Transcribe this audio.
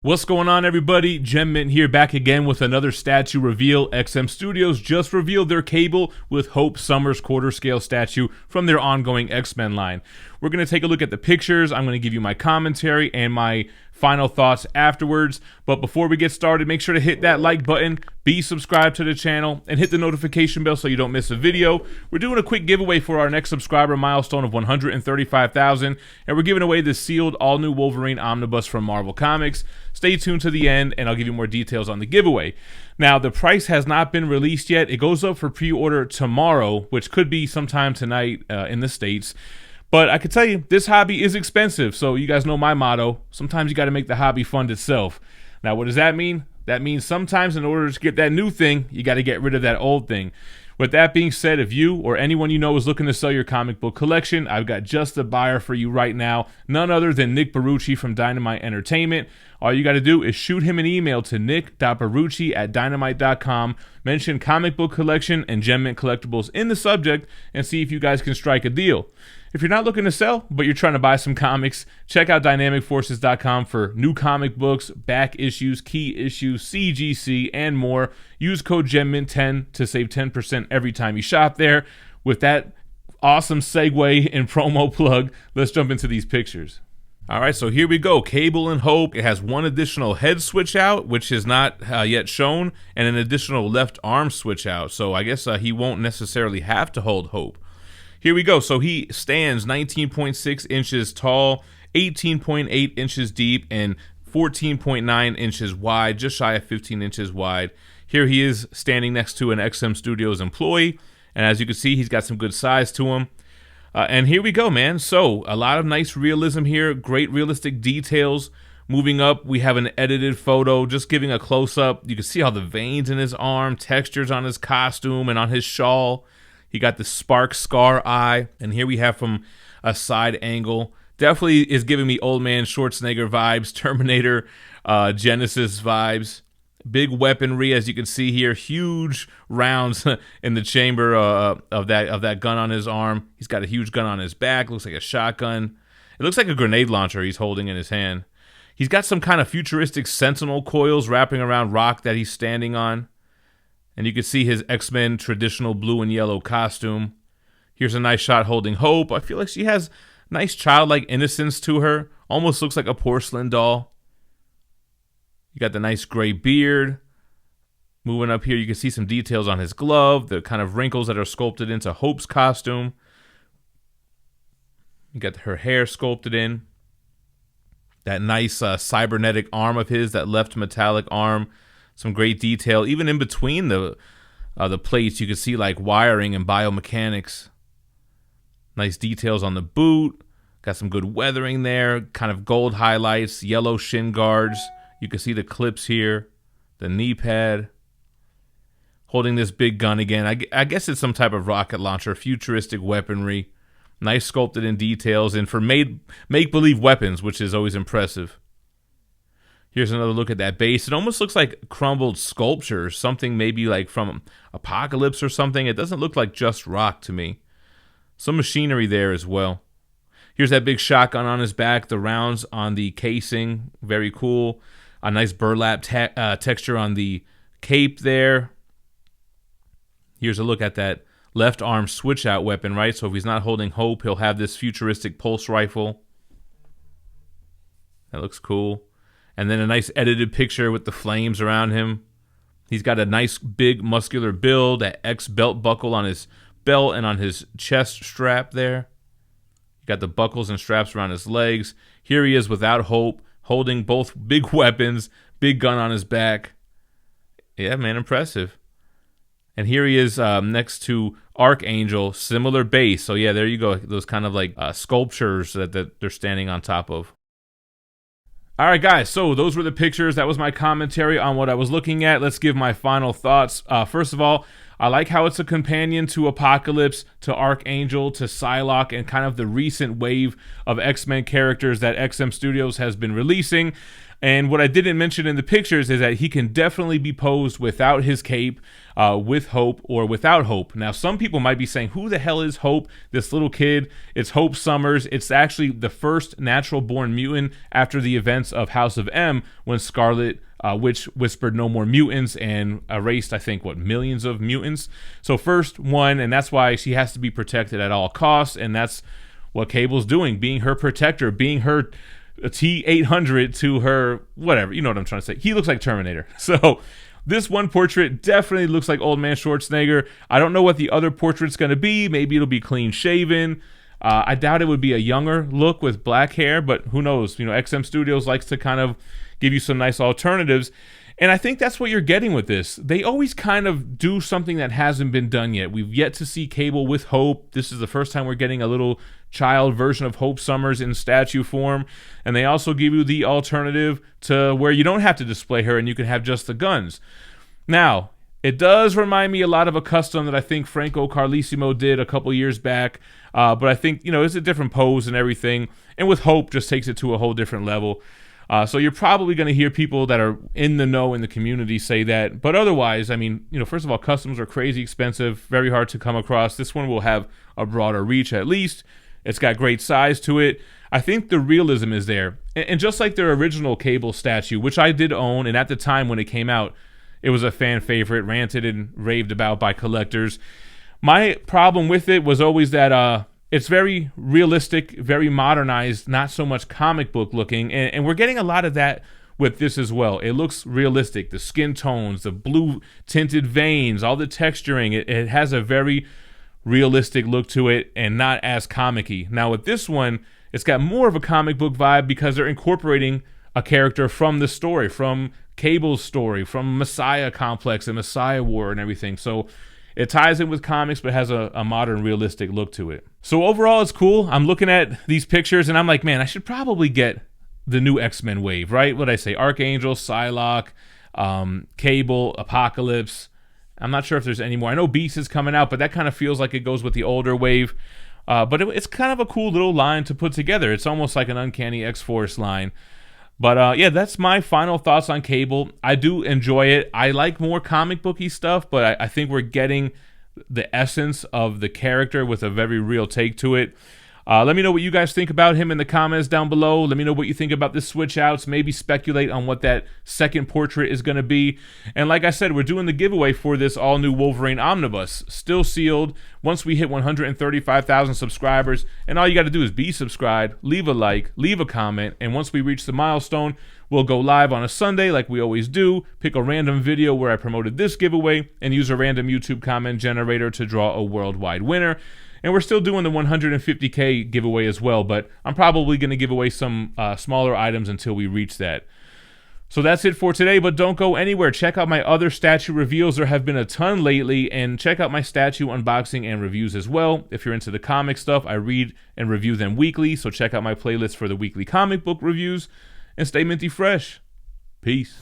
What's going on, everybody? GemMint here, back again with another statue reveal. XM Studios just revealed their Cable with Hope Summers quarter scale statue from their ongoing X-Men line. We're going to take a look at the pictures. I'm going to give you my commentary and my final thoughts afterwards. But before we get started, make sure to hit that like button, be subscribed to the channel, and hit the notification bell so you don't miss a video. We're doing a quick giveaway for our next subscriber milestone of 135,000, and we're giving away the sealed all-new Wolverine Omnibus from Marvel Comics. Stay tuned to the end, and I'll give you more details on the giveaway. Now, the price has not been released yet. It goes up for pre-order tomorrow, which could be sometime tonight in the States. But I can tell you, this hobby is expensive, so you guys know my motto. Sometimes you got to make the hobby fund itself. Now, what does that mean? That means sometimes in order to get that new thing, you got to get rid of that old thing. With that being said, if you or anyone you know is looking to sell your comic book collection, I've got just the buyer for you right now. None other than Nick Barucci from Dynamite Entertainment. All you got to do is shoot him an email to nick.barucci@dynamite.com, mention comic book collection and GemMint Collectibles in the subject, and see if you guys can strike a deal. If you're not looking to sell, but you're trying to buy some comics, check out dynamicforces.com for new comic books, back issues, key issues, CGC, and more. Use code GEMMINT10 to save 10% every time you shop there. With that awesome segue and promo plug, let's jump into these pictures. All right, so here we go. Cable and Hope. It has one additional head switch out, which is not yet shown, and an additional left arm switch out. So I guess he won't necessarily have to hold Hope. Here we go. So he stands 19.6 inches tall, 18.8 inches deep, and 14.9 inches wide, just shy of 15 inches wide. Here he is standing next to an XM Studios employee, and as you can see, he's got some good size to him. And here we go, man. So a lot of nice realism here, great realistic details. Moving up, we have an edited photo, just giving a close-up. You can see all the veins in his arm, textures on his costume and on his shawl. He got the spark scar eye, and here we have from a side angle. Definitely is giving me old man Schwarzenegger vibes, Terminator, Genesis vibes. Big weaponry, as you can see here, huge rounds in the chamber of that gun on his arm. He's got a huge gun on his back, looks like a shotgun. It looks like a grenade launcher he's holding in his hand. He's got some kind of futuristic sentinel coils wrapping around rock that he's standing on. And you can see his X-Men traditional blue and yellow costume. Here's a nice shot holding Hope. I feel like she has nice childlike innocence to her. Almost looks like a porcelain doll. You got the nice gray beard. Moving up here, you can see some details on his glove, the kind of wrinkles that are sculpted into Hope's costume. You got her hair sculpted in. That nice cybernetic arm of his, that left metallic arm. Some great detail. Even in between the plates, you can see like wiring and biomechanics. Nice details on the boot. Got some good weathering there. Kind of gold highlights, yellow shin guards. You can see the clips here. The knee pad. Holding this big gun again. I guess it's some type of rocket launcher. Futuristic weaponry. Nice sculpted in details. And for make-believe weapons, which is always impressive. Here's another look at that base. It almost looks like crumbled sculpture, something maybe like from Apocalypse or something. It doesn't look like just rock to me. Some machinery there as well. Here's that big shotgun on his back, the rounds on the casing, very cool. A nice burlap texture on the cape there. Here's a look at that left arm switch out weapon, right? So if he's not holding Hope, he'll have this futuristic pulse rifle. That looks cool. And then a nice edited picture with the flames around him. He's got a nice big muscular build, that X belt buckle on his belt and on his chest strap there. You got the buckles and straps around his legs. Here he is without Hope, holding both big weapons, big gun on his back. Yeah, man, impressive. And here he is next to Archangel, similar base. So yeah, there you go. Those kind of like sculptures that they're standing on top of. All right, guys, so those were the pictures. That was my commentary on what I was looking at. Let's give my final thoughts. First of all, I like how it's a companion to Apocalypse, to Archangel, to Psylocke, and kind of the recent wave of X-Men characters that XM Studios has been releasing. And what I didn't mention in the pictures is that he can definitely be posed without his cape, with Hope, or without Hope. Now, some people might be saying, who the hell is Hope? This little kid. It's Hope Summers. It's actually the first natural-born mutant after the events of House of M, when Scarlet Witch whispered no more mutants and erased, I think, millions of mutants. So first one, and that's why she has to be protected at all costs, and that's what Cable's doing, being her protector, being her T-800 to her, whatever, you know what I'm trying to say. He looks like Terminator. So this one portrait definitely looks like Old Man Schwarzenegger. I don't know what the other portrait's going to be. Maybe it'll be clean shaven. I doubt it would be a younger look with black hair, but who knows? You know, XM Studios likes to kind of give you some nice alternatives. And I think that's what you're getting with this. They always kind of do something that hasn't been done yet. We've yet to see Cable with Hope. This is the first time we're getting a little child version of Hope Summers in statue form. And they also give you the alternative to where you don't have to display her and you can have just the guns. Now, it does remind me a lot of a custom that I think Franco Carlissimo did a couple years back. But I think, you know, it's a different pose and everything. And with Hope, just takes it to a whole different level. So you're probably going to hear people that are in the know in the community say that. But otherwise, I mean, you know, first of all, customs are crazy expensive, very hard to come across. This one will have a broader reach at least. It's got great size to it. I think the realism is there. And just like their original Cable statue, which I did own, and at the time when it came out, it was a fan favorite, ranted and raved about by collectors. My problem with it was always that it's very realistic, very modernized, not so much comic book looking. And we're getting a lot of that with this as well. It looks realistic. The skin tones, the blue tinted veins, all the texturing. It has a very realistic look to it and not as comic-y. Now with this one, it's got more of a comic book vibe because they're incorporating a character from the story, from Cable's story, from Messiah Complex and Messiah War and everything. So it ties in with comics, but has a modern, realistic look to it. So overall, it's cool. I'm looking at these pictures, and I'm like, man, I should probably get the new X-Men wave, right? What'd I say? Archangel, Psylocke, Cable, Apocalypse. I'm not sure if there's any more. I know Beast is coming out, but that kind of feels like it goes with the older wave. But it's kind of a cool little line to put together. It's almost like an Uncanny X-Force line. But yeah, that's my final thoughts on Cable. I do enjoy it. I like more comic booky stuff, but I think we're getting the essence of the character with a very real take to it. Let me know what you guys think about him in the comments down below. Let me know what you think about the switch outs. Maybe speculate on what that second portrait is going to be. And like I said, we're doing the giveaway for this all-new Wolverine Omnibus. Still sealed once we hit 135,000 subscribers. And all you got to do is be subscribed, leave a like, leave a comment. And once we reach the milestone, we'll go live on a Sunday like we always do, pick a random video where I promoted this giveaway, and use a random YouTube comment generator to draw a worldwide winner. And we're still doing the 150K giveaway as well, but I'm probably going to give away some smaller items until we reach that. So that's it for today, but don't go anywhere. Check out my other statue reveals. There have been a ton lately, and check out my statue unboxing and reviews as well. If you're into the comic stuff, I read and review them weekly, so check out my playlist for the weekly comic book reviews, and stay minty fresh. Peace.